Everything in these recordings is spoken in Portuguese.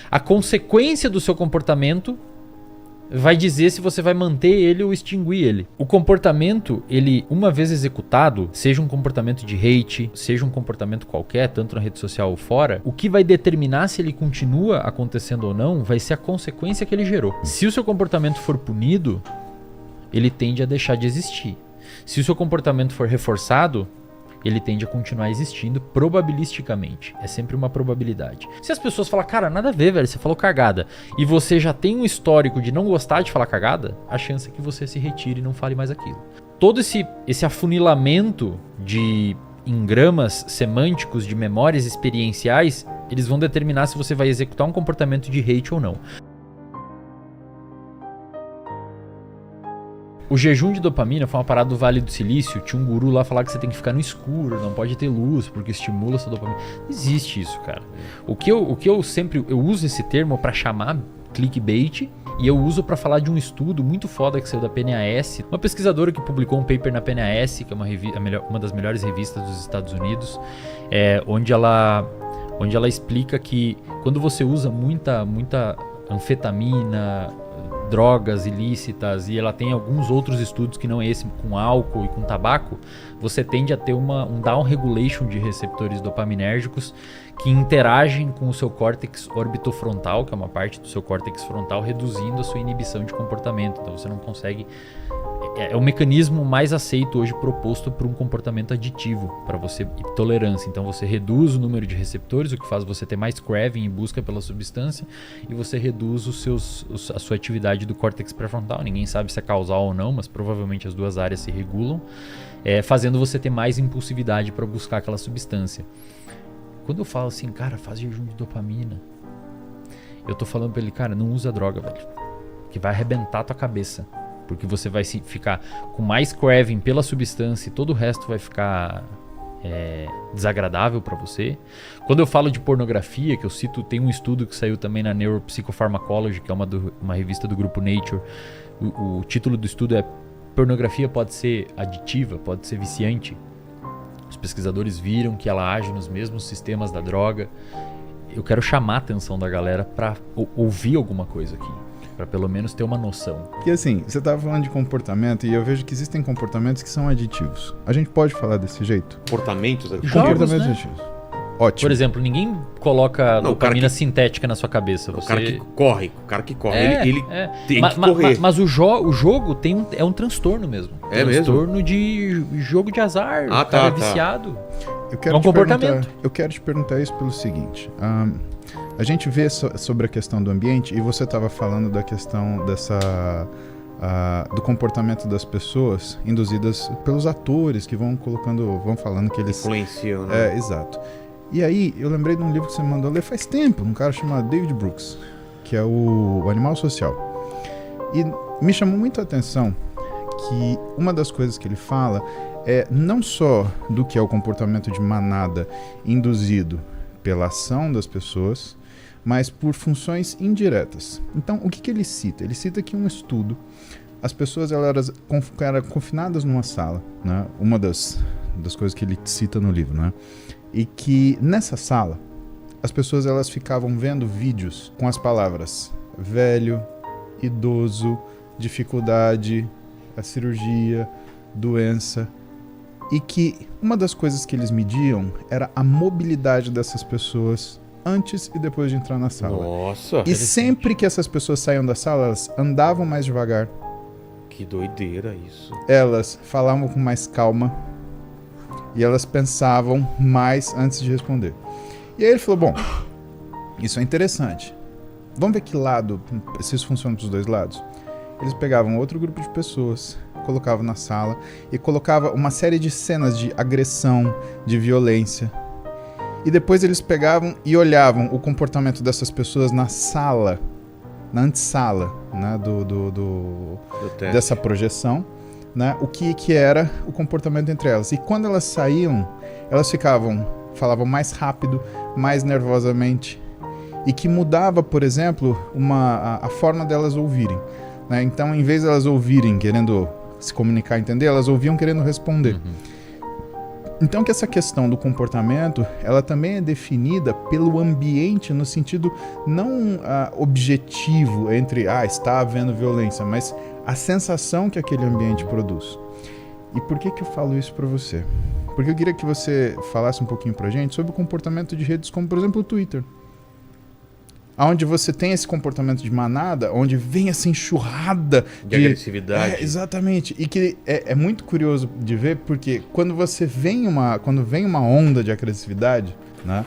A consequência do seu comportamento vai dizer se você vai manter ele ou extinguir ele. O comportamento, ele, uma vez executado, seja um comportamento de hate, seja um comportamento qualquer, tanto na rede social ou fora, o que vai determinar se ele continua acontecendo ou não vai ser a consequência que ele gerou. Se o seu comportamento for punido, ele tende a deixar de existir. Se o seu comportamento for reforçado, ele tende a continuar existindo probabilisticamente. É sempre uma probabilidade. Se as pessoas falam, cara, nada a ver, velho, você falou cagada, e você já tem um histórico de não gostar de falar cagada, a chance é que você se retire e não fale mais aquilo. Todo esse afunilamento de engramas semânticos, de memórias experienciais, eles vão determinar se você vai executar um comportamento de hate ou não. O jejum de dopamina foi uma parada do Vale do Silício. Tinha um guru lá falar que você tem que ficar no escuro, não pode ter luz, porque estimula a sua dopamina. Não existe isso, cara. O que eu sempre uso esse termo pra chamar clickbait, e eu uso pra falar de um estudo muito foda que saiu da PNAS. Uma pesquisadora que publicou um paper na PNAS, que é uma das melhores revistas dos Estados Unidos, onde ela explica que quando você usa muita anfetamina, drogas ilícitas, e ela tem alguns outros estudos que não é esse, com álcool e com tabaco, você tende a ter um down regulation de receptores dopaminérgicos que interagem com o seu córtex orbitofrontal, que é uma parte do seu córtex frontal, reduzindo a sua inibição de comportamento. Então você não consegue... É o mecanismo mais aceito hoje proposto para um comportamento aditivo, para você, e tolerância. Então você reduz o número de receptores, o que faz você ter mais craving em busca pela substância, e você reduz a sua atividade do córtex pré-frontal. Ninguém sabe se é causal ou não, mas provavelmente as duas áreas se regulam, fazendo você ter mais impulsividade para buscar aquela substância. Quando eu falo assim, cara, faz jejum de dopamina, eu tô falando pra ele, cara, não usa droga, velho, que vai arrebentar a tua cabeça. Porque você vai ficar com mais craving pela substância e todo o resto vai ficar desagradável para você. Quando eu falo de pornografia, que eu cito, tem um estudo que saiu também na Neuropsychopharmacology, que é uma revista do grupo Nature. O título do estudo é Pornografia pode ser aditiva, pode ser viciante. Os pesquisadores viram que ela age nos mesmos sistemas da droga. Eu quero chamar a atenção da galera para ouvir alguma coisa aqui, para pelo menos ter uma noção. E assim, você estava falando de comportamento e eu vejo que existem comportamentos que são aditivos. A gente pode falar desse jeito? Comportamentos aditivos? Comportamentos aditivos. Ótimo. Por exemplo, ninguém coloca dopamina sintética na sua cabeça. O cara que corre, ele tem que correr. Mas o jogo é um transtorno mesmo. É mesmo? Transtorno de jogo de azar. O cara é viciado. É um comportamento. Eu quero te perguntar isso pelo seguinte. A gente vê sobre a questão do ambiente, e você estava falando da questão do comportamento das pessoas induzidas pelos atores que vão falando que eles... influenciam, né? Exato. E aí, eu lembrei de um livro que você me mandou ler faz tempo, um cara chamado David Brooks, que é o Animal Social. E me chamou muito a atenção que uma das coisas que ele fala é não só do que é o comportamento de manada induzido pela ação das pessoas, mas por funções indiretas. Então, o que ele cita? Ele cita que um estudo, as pessoas elas eram confinadas numa sala, né? Uma das coisas que ele cita no livro, né? E que nessa sala, as pessoas elas ficavam vendo vídeos com as palavras velho, idoso, dificuldade, a cirurgia, doença, e que uma das coisas que eles mediam era a mobilidade dessas pessoas antes e depois de entrar na sala. Nossa! E sempre que essas pessoas saíam da sala, elas andavam mais devagar. Que doideira isso. Elas falavam com mais calma e elas pensavam mais antes de responder. E aí ele falou, bom, isso é interessante. Vamos ver que lado, se isso funciona para os dois lados. Eles pegavam outro grupo de pessoas, colocavam na sala e colocavam uma série de cenas de agressão, de violência. E depois eles pegavam e olhavam o comportamento dessas pessoas na sala, na antessala, né, dessa projeção, né, o que era o comportamento entre elas. E quando elas saíam, elas falavam mais rápido, mais nervosamente, e que mudava, por exemplo, a forma delas ouvirem, né? Então, em vez de elas ouvirem querendo se comunicar, entender, elas ouviam querendo responder. Então que essa questão do comportamento, ela também é definida pelo ambiente no sentido não objetivo entre está havendo violência, mas a sensação que aquele ambiente produz. E por que eu falo isso para você? Porque eu queria que você falasse um pouquinho pra gente sobre o comportamento de redes como, por exemplo, o Twitter. Onde você tem esse comportamento de manada, onde vem essa enxurrada de agressividade. Exatamente. E que é muito curioso de ver, porque quando vem uma onda de agressividade, né,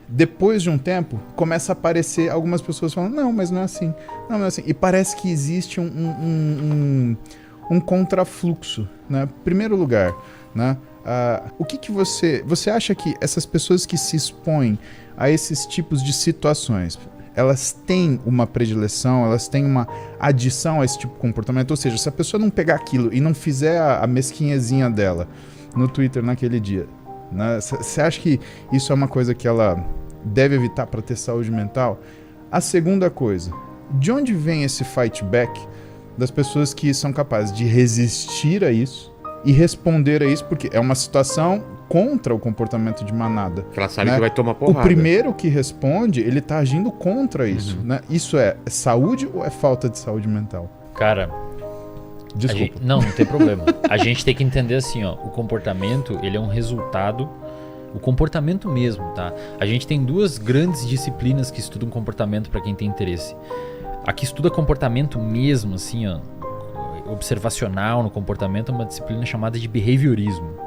depois de um tempo, começa a aparecer algumas pessoas falando, não, mas não é assim. Não é assim. E parece que existe um contrafluxo, né? Primeiro lugar, né? O que você acha que essas pessoas que se expõem a esses tipos de situações, elas têm uma predileção, elas têm uma adição a esse tipo de comportamento? Ou seja, se a pessoa não pegar aquilo e não fizer a mesquinhazinha dela no Twitter naquele dia, né, você acha que isso é uma coisa que ela deve evitar para ter saúde mental? A segunda coisa, de onde vem esse fight back das pessoas que são capazes de resistir a isso e responder a isso, porque é uma situação contra o comportamento de manada. Que ela sabe, né? que vai tomar porrada. O primeiro que responde, ele tá agindo contra isso, né? Isso é saúde ou é falta de saúde mental? Cara, desculpa. Não tem problema. A gente tem que entender assim, ó, o comportamento, ele é um resultado, o comportamento mesmo, tá? A gente tem duas grandes disciplinas que estudam comportamento para quem tem interesse. A que estuda comportamento mesmo, assim, ó, observacional no comportamento, é uma disciplina chamada de behaviorismo.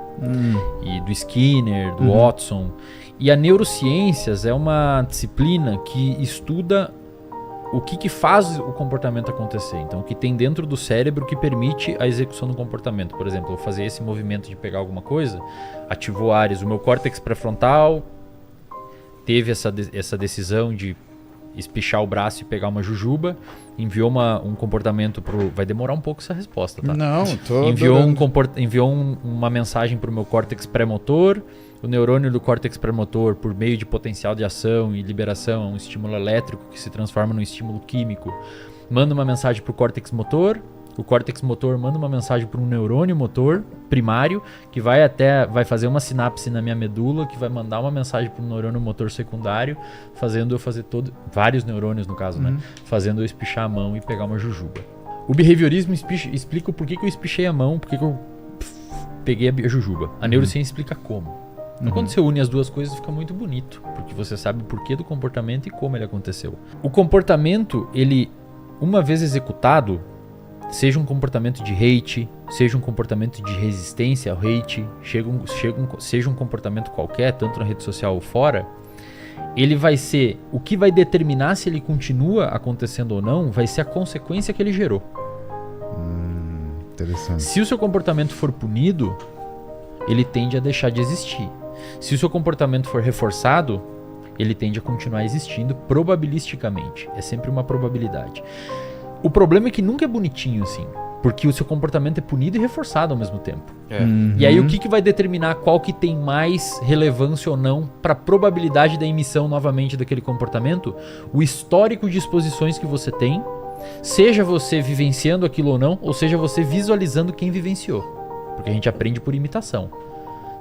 E do Skinner, do Watson. E a neurociências é uma disciplina que estuda o que faz o comportamento acontecer. Então, o que tem dentro do cérebro que permite a execução do comportamento. Por exemplo, eu fazer esse movimento de pegar alguma coisa, ativou áreas. O meu córtex pré-frontal teve essa decisão de espichar o braço e pegar uma jujuba, enviou um comportamento pro... Vai demorar um pouco essa resposta, tá? Não, tô enviou uma mensagem pro meu córtex pré-motor, o neurônio do córtex pré-motor, por meio de potencial de ação e liberação, é um estímulo elétrico que se transforma num estímulo químico, manda uma mensagem pro córtex motor, o córtex motor manda uma mensagem para um neurônio motor primário, que vai fazer uma sinapse na minha medula, que vai mandar uma mensagem para um neurônio motor secundário, fazendo eu fazer vários neurônios no caso, né? Fazendo eu espichar a mão e pegar uma jujuba. O behaviorismo explica o porquê que eu espichei a mão, porquê que eu peguei a jujuba. A neurociência explica como. Então, quando você une as duas coisas, fica muito bonito, porque você sabe o porquê do comportamento e como ele aconteceu. O comportamento, ele, uma vez executado, seja um comportamento de hate, seja um comportamento de resistência ao hate, seja um comportamento qualquer, tanto na rede social ou fora, ele vai ser, o que vai determinar se ele continua acontecendo ou não, vai ser a consequência que ele gerou. Interessante. Se o seu comportamento for punido, ele tende a deixar de existir. Se o seu comportamento for reforçado, ele tende a continuar existindo probabilisticamente. É sempre uma probabilidade. O problema é que nunca é bonitinho assim, porque o seu comportamento é punido e reforçado ao mesmo tempo. E aí o que vai determinar qual que tem mais relevância ou não para a probabilidade da emissão novamente daquele comportamento? O histórico de exposições que você tem, seja você vivenciando aquilo ou não, ou seja você visualizando quem vivenciou. Porque a gente aprende por imitação.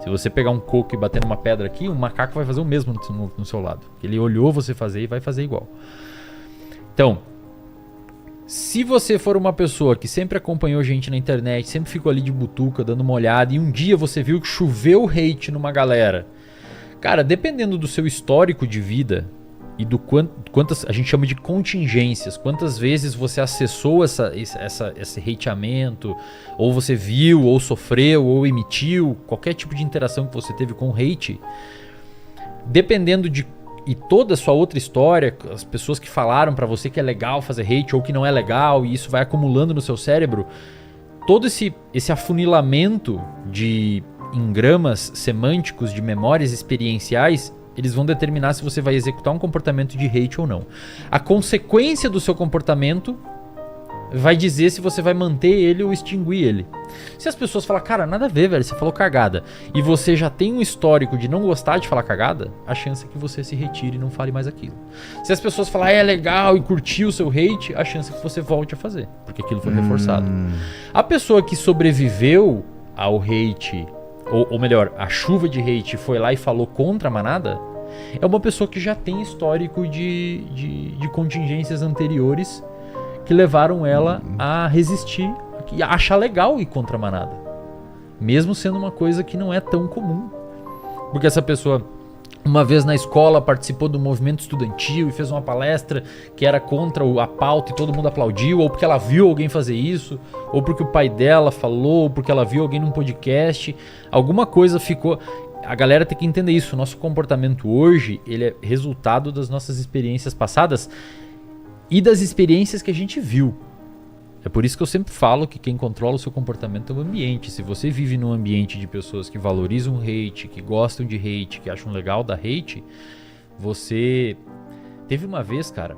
Se você pegar um coco e bater numa pedra aqui, um macaco vai fazer o mesmo no seu lado. Ele olhou você fazer e vai fazer igual. Então, se você for uma pessoa que sempre acompanhou gente na internet, sempre ficou ali de butuca, dando uma olhada, e um dia você viu que choveu hate numa galera, cara, dependendo do seu histórico de vida e do quantas a gente chama de contingências, quantas vezes você acessou esse hateamento, ou você viu, ou sofreu, ou emitiu, qualquer tipo de interação que você teve com o hate, dependendo de e toda a sua outra história, as pessoas que falaram pra você que é legal fazer hate ou que não é legal, e isso vai acumulando no seu cérebro, todo esse afunilamento de engramas semânticos, de memórias experienciais, eles vão determinar se você vai executar um comportamento de hate ou não. A consequência do seu comportamento vai dizer se você vai manter ele ou extinguir ele. Se as pessoas falam, cara, nada a ver, velho, você falou cagada, e você já tem um histórico de não gostar de falar cagada, a chance é que você se retire e não fale mais aquilo. Se as pessoas falarem, é legal, e curtir o seu hate, a chance é que você volte a fazer, porque aquilo foi reforçado. A pessoa que sobreviveu ao hate ou melhor, a chuva de hate foi lá e falou contra a manada, é uma pessoa que já tem histórico de contingências anteriores que levaram ela a resistir e a achar legal ir contra a manada. Mesmo sendo uma coisa que não é tão comum. Porque essa pessoa, uma vez na escola, participou do movimento estudantil e fez uma palestra que era contra a pauta e todo mundo aplaudiu, ou porque ela viu alguém fazer isso, ou porque o pai dela falou, ou porque ela viu alguém num podcast. Alguma coisa ficou... A galera tem que entender isso. O nosso comportamento hoje, ele é resultado das nossas experiências passadas e das experiências que a gente viu. É por isso que eu sempre falo que quem controla o seu comportamento é o ambiente. Se você vive num ambiente de pessoas que valorizam hate, que gostam de hate, que acham legal da hate, você... Teve uma vez, cara,